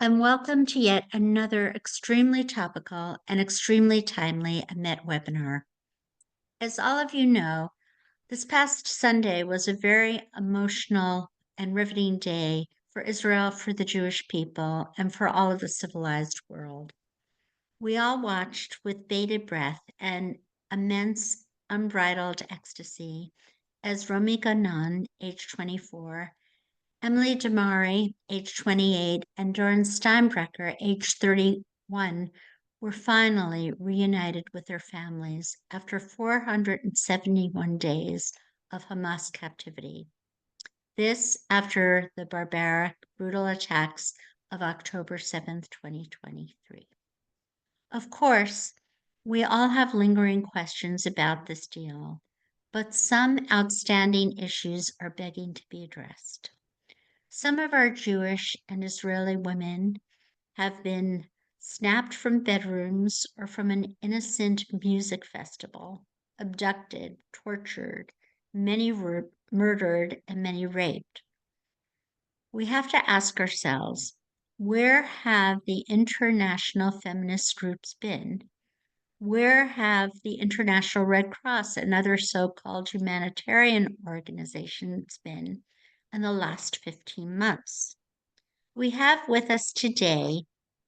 And welcome to yet another extremely topical and extremely timely Met webinar. As all of you know, this past Sunday was a very emotional and riveting day for Israel, for the Jewish people, and for all of the civilized world. We all watched with bated breath and immense, unbridled ecstasy as Romi Gonen, age 24, Emily Damari, age 28, and Doron Steinbrecher, age 31, were finally reunited with their families after 471 days of Hamas captivity. This after the barbaric, brutal attacks of October 7th, 2023. Of course, we all have lingering questions about this deal, but some outstanding issues are begging to be addressed. Some of our Jewish and Israeli women have been snapped from bedrooms or from an innocent music festival, abducted, tortured, many murdered, and many raped. We have to ask ourselves, where have the international feminist groups been? Where have the International Red Cross and other so-called humanitarian organizations been in the last 15 months? We have with us today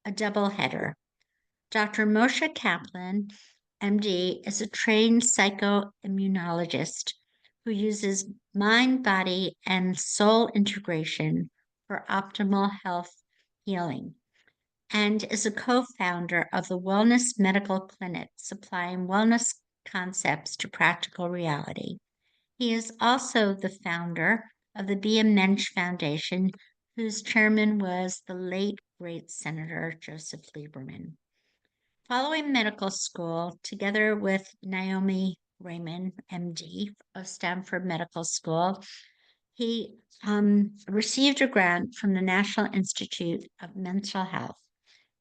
a double header. Dr. Moshe Kaplan, MD, is a trained psychoimmunologist who uses mind, body, and soul integration for optimal health healing, and is a co-founder of the Wellness Medical Clinic, supplying wellness concepts to practical reality. He is also the founder of the Be a Mensch Foundation, whose chairman was the late, great Senator Joseph Lieberman. Following medical school, together with Naomi Raymond, MD, of Stanford Medical School, he received a grant from the National Institute of Mental Health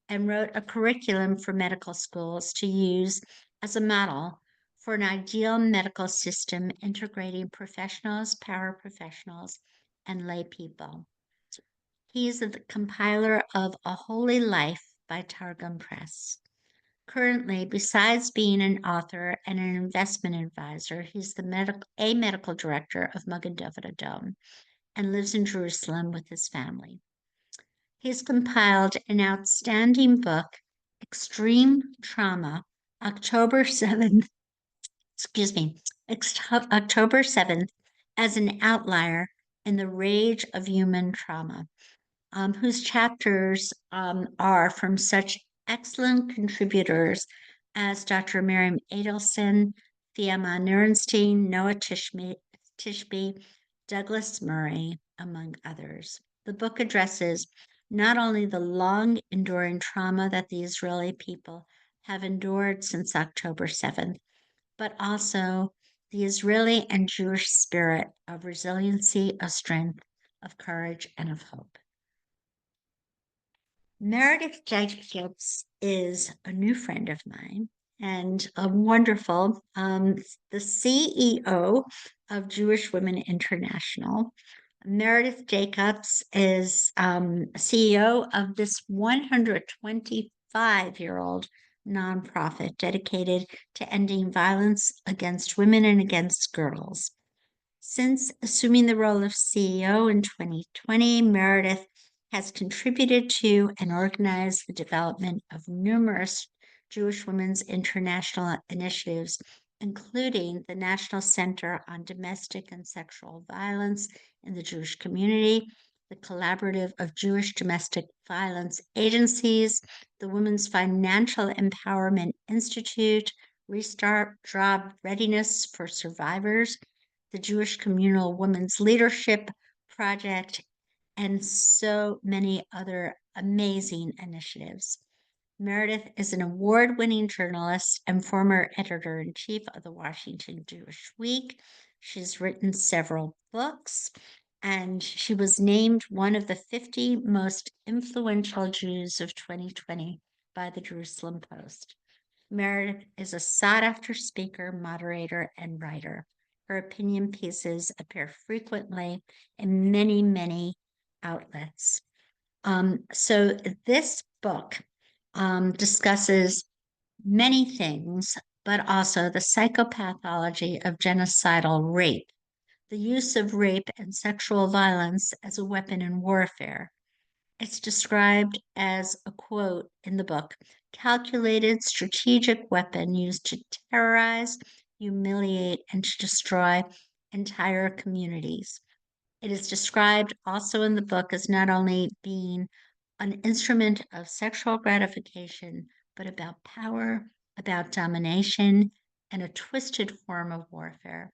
and wrote a curriculum for medical schools to use as a model for an ideal medical system integrating professionals, paraprofessionals, and lay people. He is the compiler of A Holy Life by Targum Press. Currently, besides being an author and an investment advisor, he's the medical director of Magen David Adom and lives in Jerusalem with his family. He's compiled an outstanding book, Extreme Trauma, October 7th, October 7th, as an outlier in the rage of human trauma, whose chapters are from such excellent contributors as Dr. Miriam Adelson, Fiamma Nierenstein, Noah Tishby, Douglas Murray, among others. The book addresses not only the long enduring trauma that the Israeli people have endured since October 7th, but also the Israeli and Jewish spirit of resiliency, of strength, of courage, and of hope. Meredith Jacobs is a new friend of mine and a wonderful, the CEO of Jewish Women International. Meredith Jacobs is CEO of this 125-year-old nonprofit dedicated to ending violence against women and against girls. Since assuming the role of CEO in 2020, Meredith has contributed to and organized the development of numerous Jewish Women's International initiatives, including the National Center on Domestic and Sexual Violence in the Jewish Community, the Collaborative of Jewish Domestic Violence Agencies, the Women's Financial Empowerment Institute, Restart Job Readiness for Survivors, the Jewish Communal Women's Leadership Project, and so many other amazing initiatives. Meredith is an award-winning journalist and former editor-in-chief of the Washington Jewish Week. She's written several books, and she was named one of the 50 most influential Jews of 2020 by the Jerusalem Post. Meredith is a sought-after speaker, moderator, and writer. Her opinion pieces appear frequently in many, many outlets. So this book discusses many things, but also the psychopathology of genocidal rape, the use of rape and sexual violence as a weapon in warfare. It's described as a quote in the book, calculated strategic weapon used to terrorize, humiliate, and to destroy entire communities. It is described also in the book as not only being an instrument of sexual gratification, but about power, about domination, and a twisted form of warfare.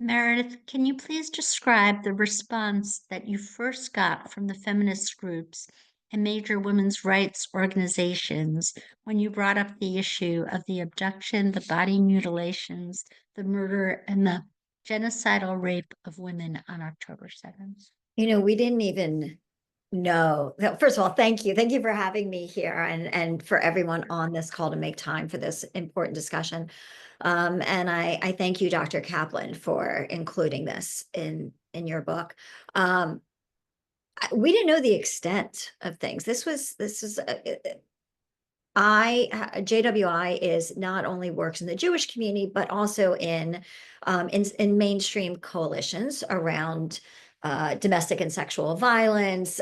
Meredith, can you please describe the response that you first got from the feminist groups and major women's rights organizations when you brought up the issue of the abduction, the body mutilations, the murder, and the genocidal rape of women on October 7th? We didn't even know. First of all, thank you. Thank you for having me here and for everyone on this call to make time for this important discussion. And I thank you, Dr. Kaplan, for including this in your book. We didn't know the extent of things. This is JWI is not only works in the Jewish community, but also in mainstream coalitions around domestic and sexual violence.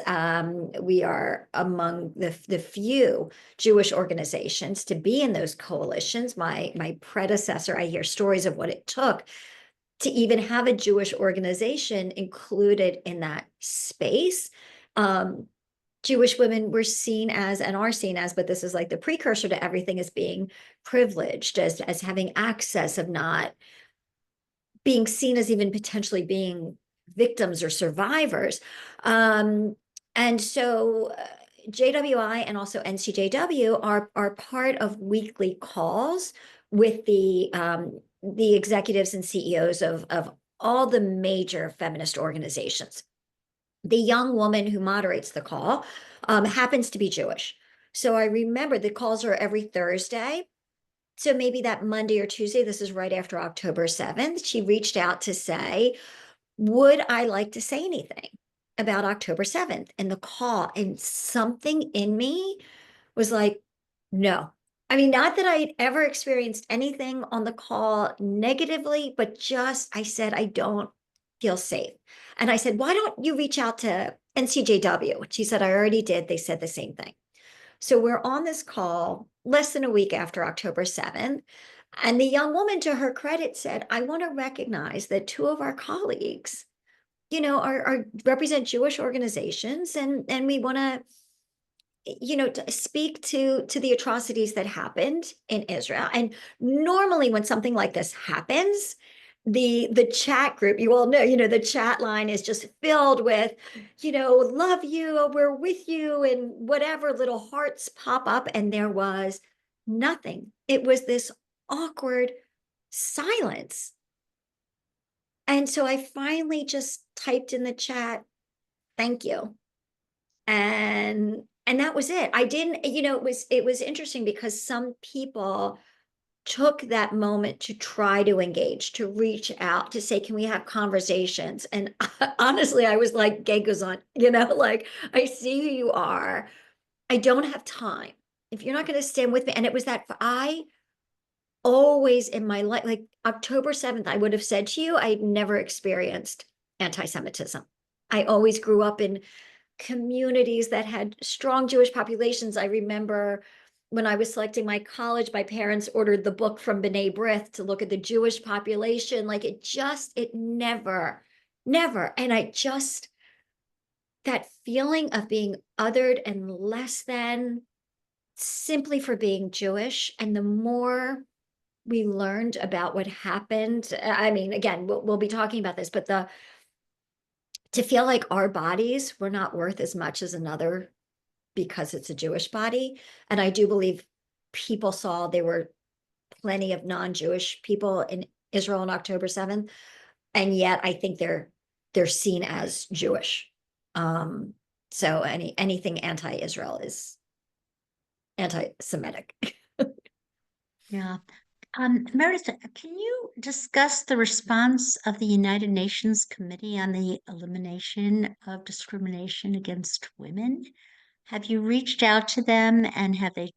We are among the few Jewish organizations to be in those coalitions. My predecessor, I hear stories of what it took to even have a Jewish organization included in that space. Jewish women were seen as and are seen as, but this is like the precursor to everything, as being privileged, as having access, of not being seen as even potentially being victims or survivors. And so JWI and also NCJW are part of weekly calls with the executives and CEOs of all the major feminist organizations. The young woman who moderates the call happens to be Jewish. So I remember the calls are every Thursday. So maybe that Monday or Tuesday, this is right after October 7th, she reached out to say, would I like to say anything about October 7th in the call? And something in me was like, no. I mean, not that I had ever experienced anything on the call negatively, but just, I said, I don't feel safe. And I said, why don't you reach out to NCJW? She said, I already did. They said the same thing. So we're on this call less than a week after October 7th. And the young woman, to her credit, said, I want to recognize that two of our colleagues, are represent Jewish organizations, and we want to, to speak to the atrocities that happened in Israel. And normally when something like this happens, the chat group, you all know, the chat line is just filled with, love you, we're with you, and whatever little hearts pop up. And there was nothing. It was this awkward silence. And so I finally just typed in the chat, thank you. And that was it. I didn't, it was interesting because some people took that moment to try to engage, to reach out, to say, can we have conversations? And honestly, I was like, gay goes on, like, I see who you are. I don't have time. If you're not going to stand with me. And it was that I always in my life, like October 7th, I would have said to you, I'd never experienced anti-Semitism. I always grew up in communities that had strong Jewish populations. I remember when I was selecting my college, my parents ordered the book from B'nai B'rith to look at the Jewish population. Like it never. And that feeling of being othered and less than simply for being Jewish. And the more we learned about what happened, I mean, again, we'll be talking about this, but to feel like our bodies were not worth as much as another because it's a Jewish body. And I do believe people saw there were plenty of non-Jewish people in Israel on October 7th. And yet I think they're seen as Jewish. So anything anti-Israel is anti-Semitic. Yeah. Meredith, can you discuss the response of the United Nations Committee on the Elimination of Discrimination Against Women? Have you reached out to them, and have they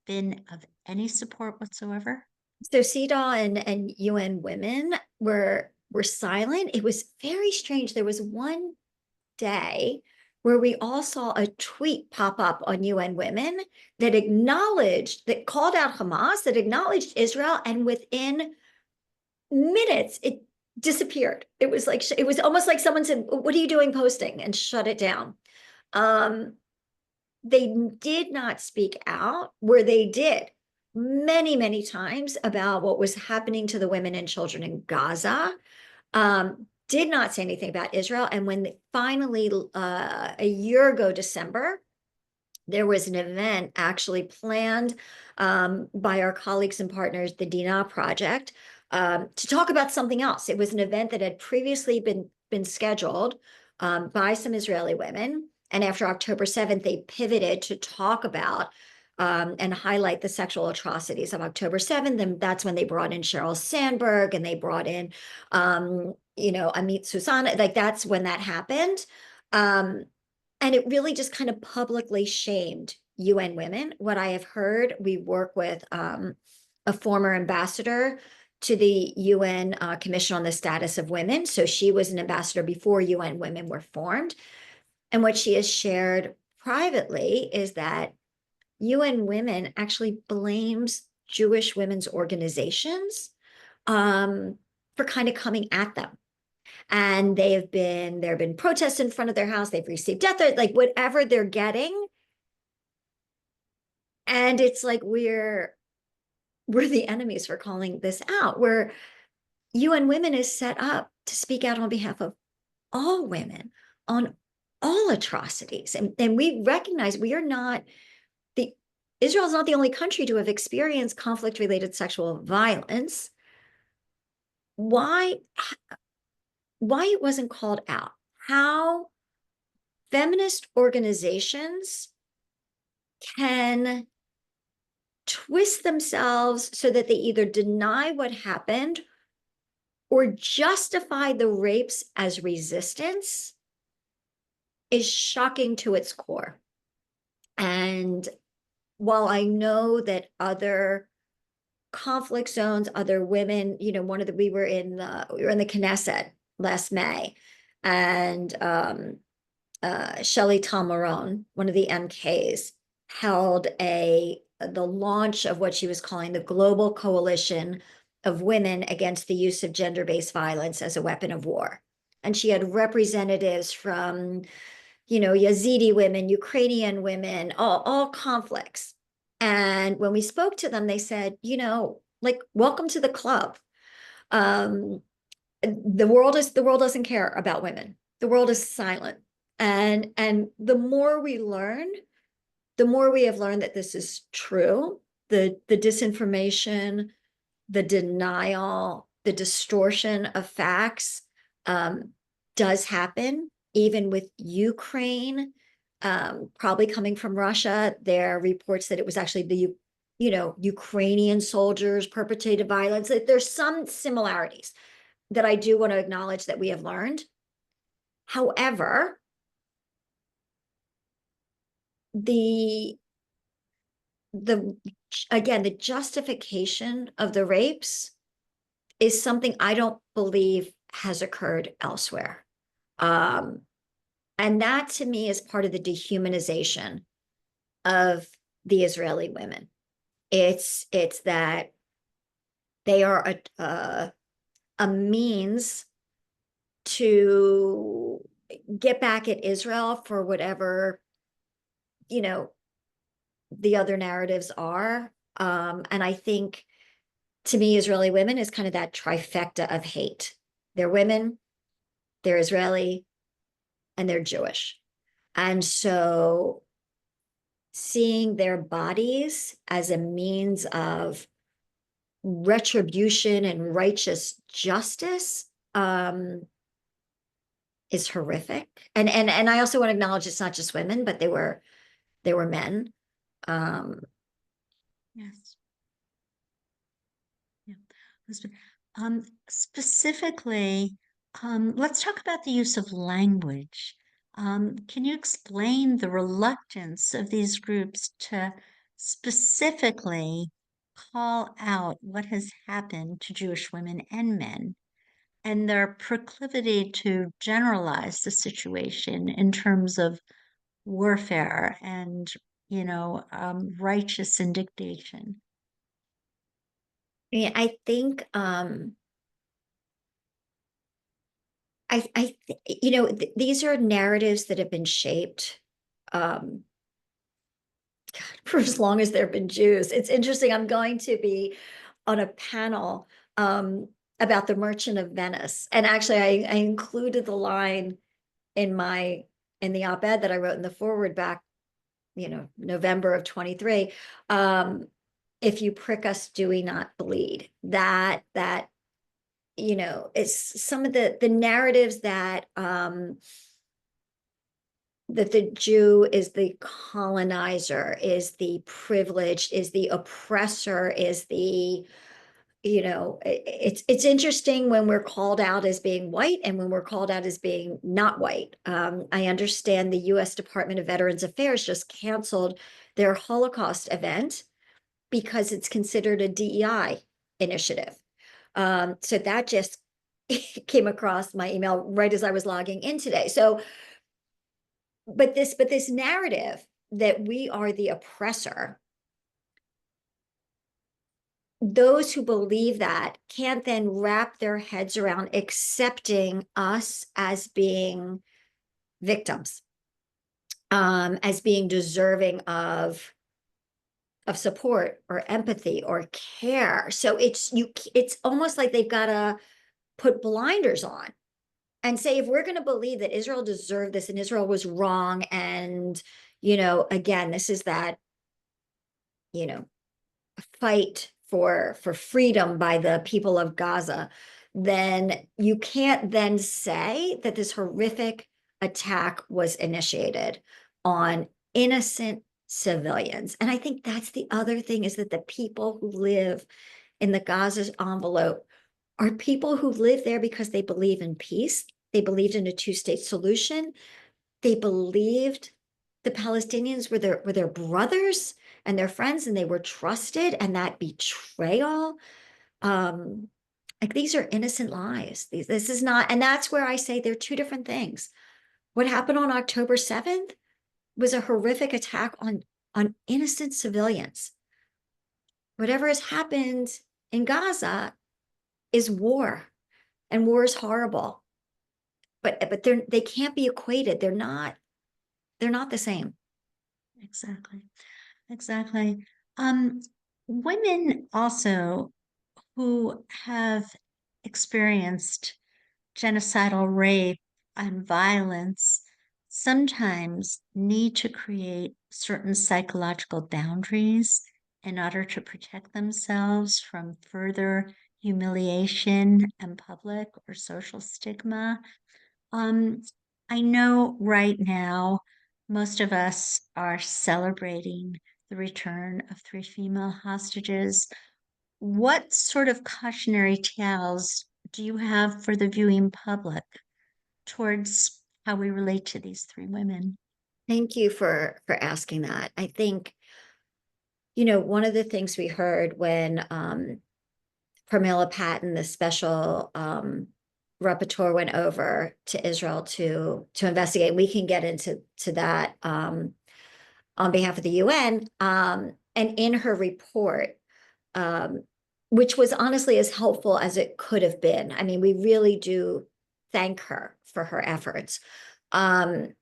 been of any support whatsoever? So CEDAW and UN Women were silent. It was very strange. There was one day where we all saw a tweet pop up on UN Women that called out Hamas, that acknowledged Israel, and within minutes it disappeared. It was almost like someone said, "What are you doing posting?" and shut it down. They did not speak out, where they did many, many times, about what was happening to the women and children in Gaza. Did not say anything about Israel. And when finally, a year ago, December, there was an event actually planned by our colleagues and partners, the Dina Project, to talk about something else. It was an event that had previously been scheduled by some Israeli women. And after October 7th, they pivoted to talk about and highlight the sexual atrocities of October 7th. And that's when they brought in Sheryl Sandberg, and they brought in, Amit Susanna. Like, that's when that happened. And it really just kind of publicly shamed UN Women. What I have heard, we work with a former ambassador to the UN Commission on the Status of Women. So she was an ambassador before UN Women were formed. And what she has shared privately is that UN Women actually blames Jewish women's organizations for kind of coming at them. And there have been protests in front of their house. They've received death threats, like whatever they're getting. And it's like we're the enemies for calling this out, where UN Women is set up to speak out on behalf of all women on all atrocities. And we recognize we are not Israel is not the only country to have experienced conflict-related sexual violence. Why it wasn't called out? How feminist organizations can twist themselves so that they either deny what happened or justify the rapes as resistance is shocking to its core. And while I know that other conflict zones, other women, we were in the Knesset last May, and Shelley Talmaron, one of the MKs, held the launch of what she was calling the Global Coalition of Women Against the Use of Gender-Based Violence as a Weapon of War. And she had representatives from, Yazidi women, Ukrainian women, all conflicts. And when we spoke to them, they said, welcome to the club. The world doesn't care about women. The world is silent. And the more we learn, the more we have learned that this is true. The disinformation, the denial, the distortion of facts does happen, even with Ukraine, probably coming from Russia. There are reports that it was actually the Ukrainian soldiers perpetrated violence. There's some similarities that I do want to acknowledge that we have learned. However, the justification of the rapes is something I don't believe has occurred elsewhere. And that, to me, is part of the dehumanization of the Israeli women. It's that they are a means to get back at Israel for whatever, the other narratives are. And I think, to me, Israeli women is kind of that trifecta of hate. They're women, they're Israeli, and they're Jewish. And so seeing their bodies as a means of retribution and righteous justice is horrific. And I also want to acknowledge it's not just women, but they were men. Yes. Yeah. Specifically, let's talk about the use of language. Can you explain the reluctance of these groups to specifically call out what has happened to Jewish women and men, and their proclivity to generalize the situation in terms of warfare and, righteous indignation? Yeah, I think these are narratives that have been shaped um for as long as there have been Jews. It's interesting. I'm going to be on a panel about the Merchant of Venice, and actually, I included the line in the op-ed that I wrote in the forward back, November of 23. If you prick us, do we not bleed? That it's some of the narratives that the Jew is the colonizer, is the privileged, is the oppressor, is it's interesting when we're called out as being white and when we're called out as being not white. I understand the US Department of Veterans Affairs just canceled their Holocaust event because it's considered a DEI initiative. So that just came across my email right as I was logging in today. So but this narrative that we are the oppressor, those who believe that can't then wrap their heads around accepting us as being victims, as being deserving of support or empathy or care. So it's almost like they've got to put blinders on and say, if we're going to believe that Israel deserved this and Israel was wrong, and again, this is that fight for freedom by the people of Gaza, then you can't then say that this horrific attack was initiated on innocent civilians. And I think that's the other thing, is that the people who live in the Gaza envelope are people who live there because they believe in peace. They believed in a two-state solution. They believed the Palestinians were their brothers and their friends, and they were trusted. And that betrayal, like, these are innocent lives. This is not, and that's where I say they're two different things. What happened on October 7th was a horrific attack on innocent civilians. Whatever has happened in Gaza is war, and war is horrible. But they can't be equated. They're not the same. Exactly. Exactly. Um, Women also who have experienced genocidal rape and violence sometimes need to create certain psychological boundaries in order to protect themselves from further humiliation and public or social stigma. Um, I know right now most of us are celebrating the return of three female hostages. What sort of cautionary tales do you have for the viewing public towards how we relate to these three women? Thank you for asking that. I think, one of the things we heard when Pramila Patton, the special rapporteur, went over to Israel to investigate. We can get into that on behalf of the UN. And in her report, um, which was honestly as helpful as it could have been. I mean, we really do thank her for her efforts. Um,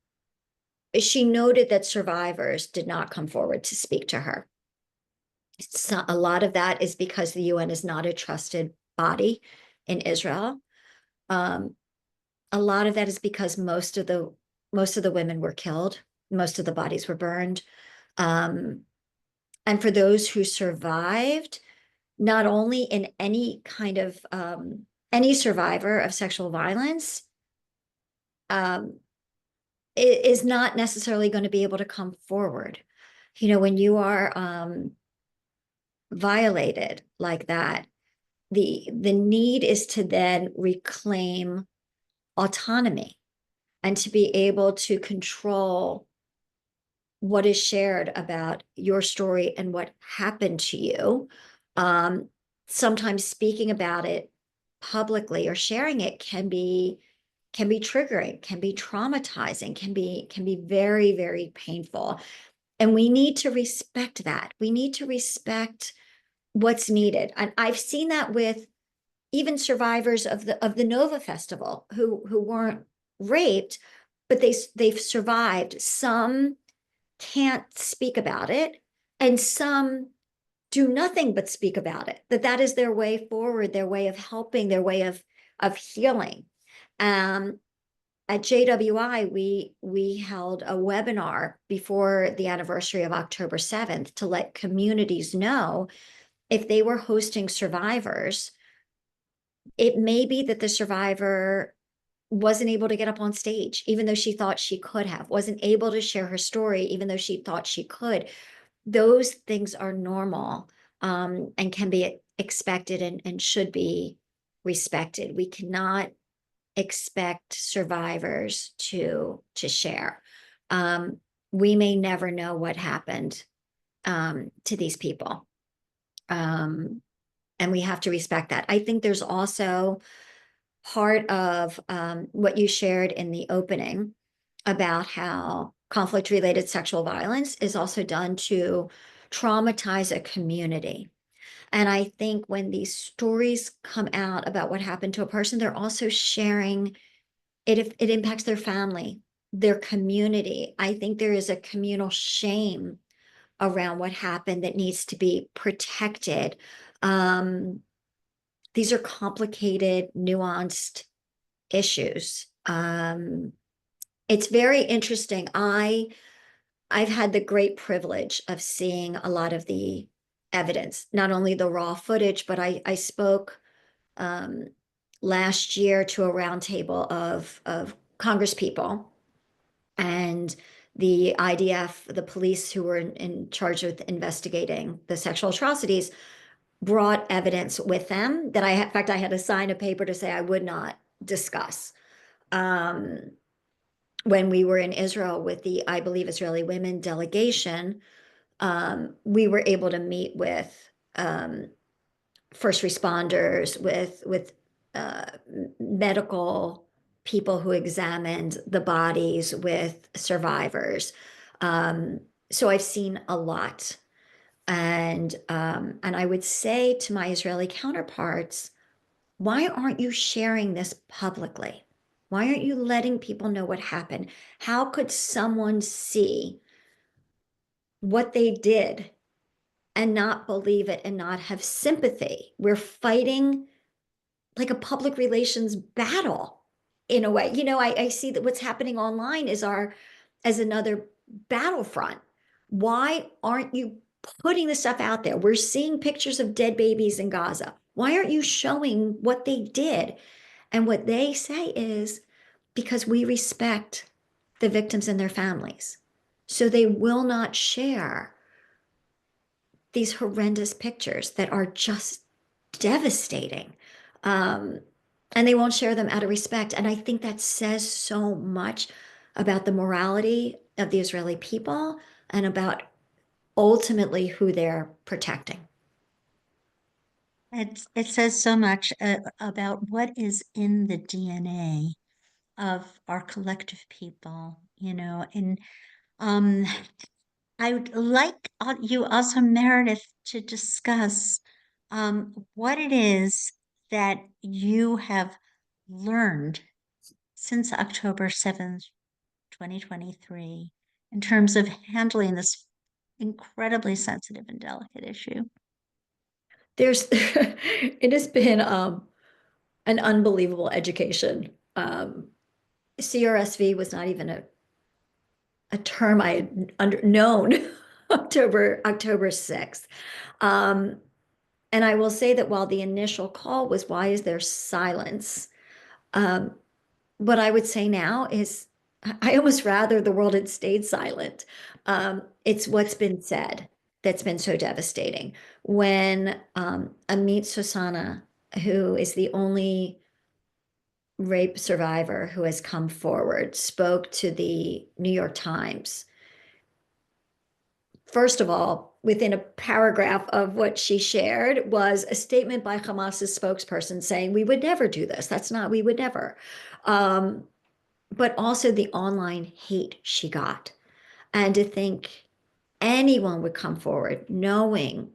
she noted that survivors did not come forward to speak to her. A lot of that is because the UN is not a trusted body in Israel. Um, a lot of that is because most of the women were killed, most of the bodies were burned. Um, and for those who survived, not only in any kind of any survivor of sexual violence um, is not necessarily going to be able to come forward. When you are violated like that, the need is to then reclaim autonomy and to be able to control what is shared about your story and what happened to you. Sometimes speaking about it publicly or sharing it can be triggering, can be traumatizing, can be very, very painful. And we need to respect that. We need to respect what's needed. And I've seen that with even survivors of the Nova Festival who weren't raped, but they've survived. Some can't speak about it, and some do nothing but speak about it. That is their way forward, their way of helping, their way of healing. Um, at JWI, we held a webinar before the anniversary of October 7th to let communities know if they were hosting survivors, it may be that the survivor wasn't able to get up on stage, even though she thought she could have, wasn't able to share her story, even though she thought she could. Those things are normal, and can be expected and should be respected. We cannot expect survivors to share. We may never know what happened to these people. And we have to respect that. I think there's also part of what you shared in the opening about how conflict-related sexual violence is also done to traumatize a community. And I think when these stories come out about what happened to a person, they're also sharing it, if it impacts their family, their community. I think there is a communal shame around what happened that needs to be protected. These are complicated, nuanced issues. It's very interesting. I've had the great privilege of seeing a lot of the evidence, not only the raw footage, but I spoke last year to a roundtable of Congress people and the IDF, the police who were in charge of investigating the sexual atrocities, brought evidence with them that in fact, I had to sign a paper to say I would not discuss. When we were in Israel with the, I believe, Israeli women delegation, we were able to meet with first responders, with medical people who examined the bodies, with survivors. So I've seen a lot. And I would say to my Israeli counterparts, why aren't you sharing this publicly? Why aren't you letting people know what happened? How could someone see what they did and not believe it and not have sympathy? We're fighting like a public relations battle in a way. I see that what's happening online is as another battlefront. Why aren't you putting the stuff out there? We're seeing pictures of dead babies in Gaza. Why aren't you showing what they did? And what they say is because we respect the victims and their families. So they will not share these horrendous pictures that are just devastating. And they won't share them out of respect. And I think that says so much about the morality of the Israeli people and about ultimately who they're protecting. It says so much about what is in the DNA of our collective people, and um, I would like you also, Meredith, to discuss what it is that you have learned since October 7th, 2023, in terms of handling this incredibly sensitive and delicate issue. It has been an unbelievable education. CRSV was not even a term I had known October 6th. And I will say that while the initial call was, why is there silence? What I would say now is, I almost rather the world had stayed silent. It's what's been said that's been so devastating. When Amit Sosana, who is the only rape survivor who has come forward, spoke to the New York Times. First of all, within a paragraph of what she shared was a statement by Hamas's spokesperson saying, we would never do this. That's not, we would never. But also the online hate she got. And to think anyone would come forward knowing,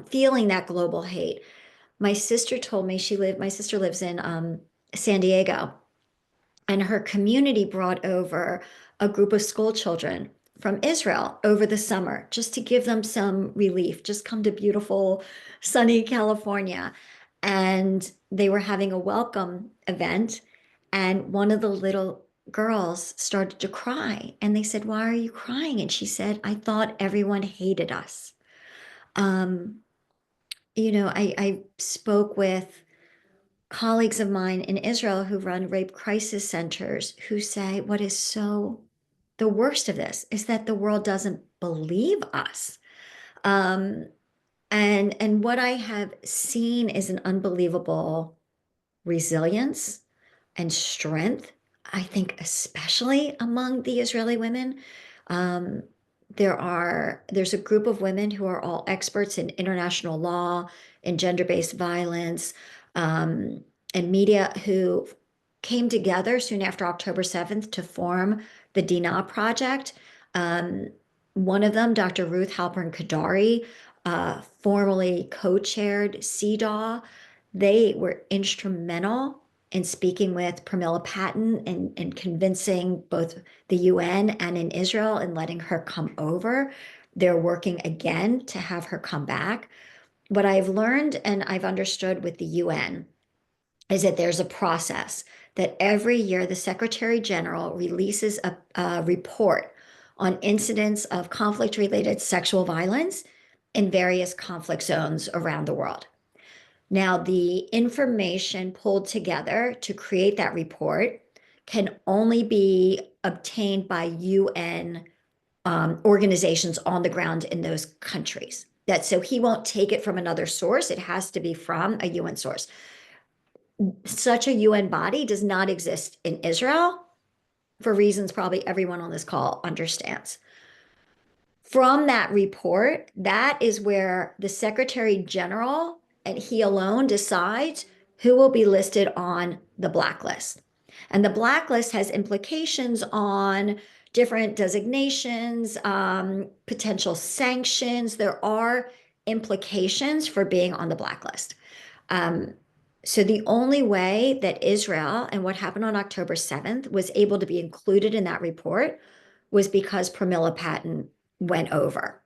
feeling that global hate. My sister told me my sister lives in San Diego, and her community brought over a group of school children from Israel over the summer just to give them some relief, just come to beautiful, sunny California. And they were having a welcome event, and one of the little girls started to cry. And they said, "Why are you crying?" And she said, "I thought everyone hated us." Um, I spoke with colleagues of mine in Israel who run rape crisis centers who say what is so the worst of this is that the world doesn't believe us. Um, and what I have seen is an unbelievable resilience and strength, I think, especially among the Israeli women. Um, there's a group of women who are all experts in international law, in gender-based violence, um, and media who came together soon after October 7th to form the Dina Project. Um, One of them, Dr. Ruth Halpern Kadari, formerly co-chaired CEDAW. They were instrumental in speaking with Pramila Patten and convincing both the UN and in Israel and letting her come over. They're working again to have her come back. What I've learned and I've understood with the UN is that there's a process that every year the Secretary General releases a report on incidents of conflict-related sexual violence in various conflict zones around the world. Now, the information pulled together to create that report can only be obtained by UN organizations on the ground in those countries. So he won't take it from another source. It has to be from a UN source. Such a UN body does not exist in Israel for reasons probably everyone on this call understands. From that report, that is where the Secretary General and he alone decides who will be listed on the blacklist. And the blacklist has implications on different designations, potential sanctions. There are implications for being on the blacklist. So the only way that Israel and what happened on October 7th was able to be included in that report was because Pramila Patten went over.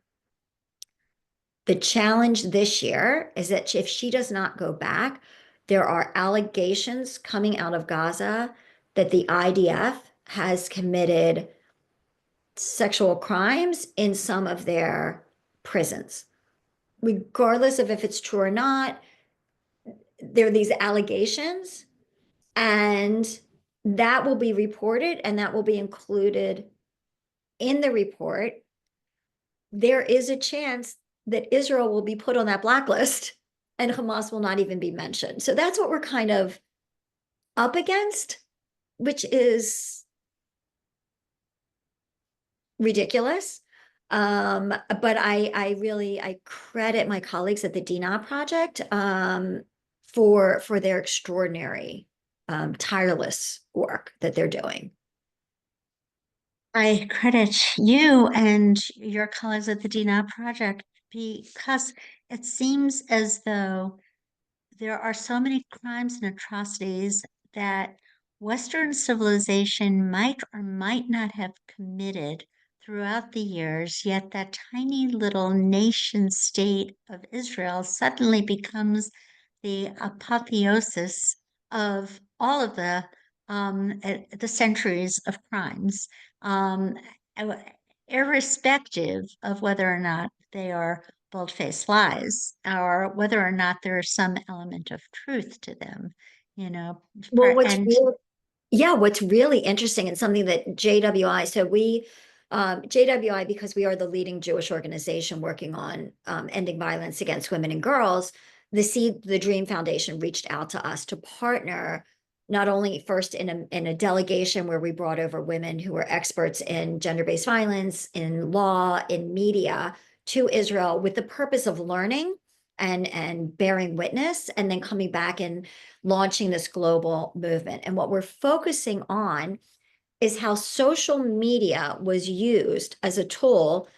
The challenge this year is that if she does not go back, there are allegations coming out of Gaza that the IDF has committed sexual crimes in some of their prisons. Regardless of if it's true or not, there are these allegations, and that will be reported and that will be included in the report. There is a chance that Israel will be put on that blacklist and Hamas will not even be mentioned. So that's what we're kind of up against, which is ridiculous. But I credit my colleagues at the Dina Project for their extraordinary, tireless work that they're doing. I credit you and your colleagues at the DNAP project because it seems as though there are so many crimes and atrocities that Western civilization might or might not have committed throughout the years, yet that tiny little nation state of Israel suddenly becomes the apotheosis of all of the centuries of crimes, um, irrespective of whether or not they are bold-faced lies or whether or not there is some element of truth to them, you know. Well, And what's really interesting and something that JWI, so we, JWI, because we are the leading Jewish organization working on ending violence against women and girls, the Dream Foundation reached out to us to partner not only first in a delegation where we brought over women who were experts in gender-based violence, in law, in media, to Israel with the purpose of learning and bearing witness, and then coming back and launching this global movement. And what we're focusing on is how social media was used as a tool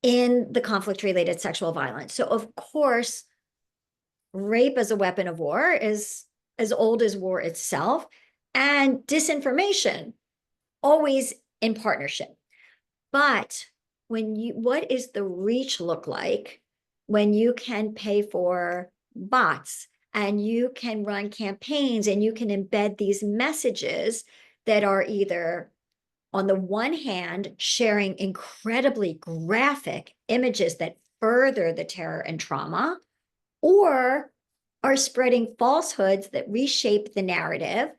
in the conflict-related sexual violence. So of course, rape as a weapon of war is as old as war itself, and disinformation always in partnership. But what is the reach look like when you can pay for bots and you can run campaigns and you can embed these messages that are either, on the one hand, sharing incredibly graphic images that further the terror and trauma, or are spreading falsehoods that reshape the narrative?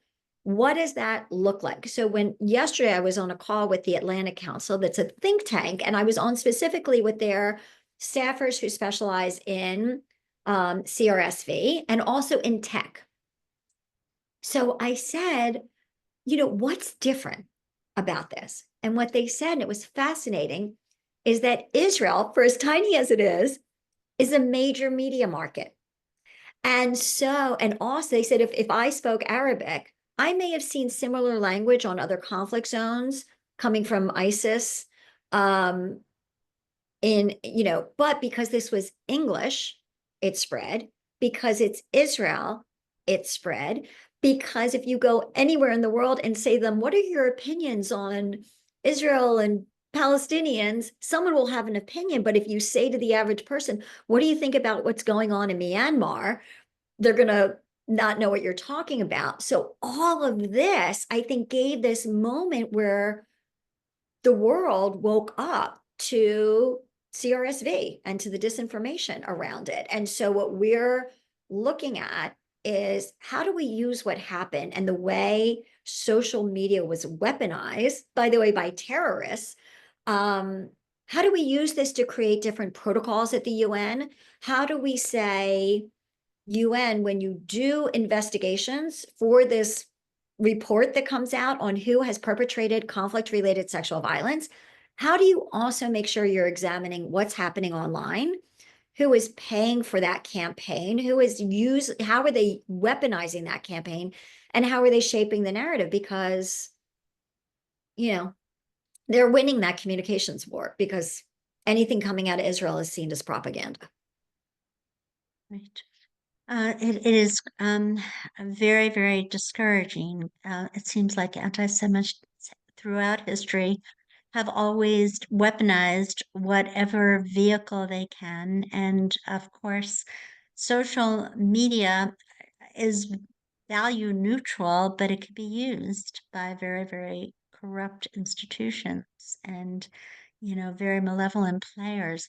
What does that look like? So when yesterday I was on a call with the Atlantic Council, that's a think tank, and I was on specifically with their staffers who specialize in CRSV and also in tech. So I said, what's different about this? And what they said, and it was fascinating, is that Israel, for as tiny as it is a major media market. And also they said, if I spoke Arabic, I may have seen similar language on other conflict zones coming from ISIS. But because this was English, it spread. Because it's Israel, it spread. Because if you go anywhere in the world and say to them, what are your opinions on Israel and Palestinians, someone will have an opinion. But if you say to the average person, what do you think about what's going on in Myanmar? They're going to not know what you're talking about. So all of this, I think, gave this moment where the world woke up to CRSV and to the disinformation around it. And so what we're looking at is, how do we use what happened and the way social media was weaponized, by the way, by terrorists? How do we use this to create different protocols at the UN? How do we say, UN, when you do investigations for this report that comes out on who has perpetrated conflict-related sexual violence, how do you also make sure you're examining what's happening online? Who is paying for that campaign? How are they weaponizing that campaign? And how are they shaping the narrative? Because, they're winning that communications war, because anything coming out of Israel is seen as propaganda. Right. It is very, very discouraging. It seems like anti-Semites throughout history have always weaponized whatever vehicle they can. And of course, social media is value neutral, but it can be used by very, very corrupt institutions and, very malevolent players.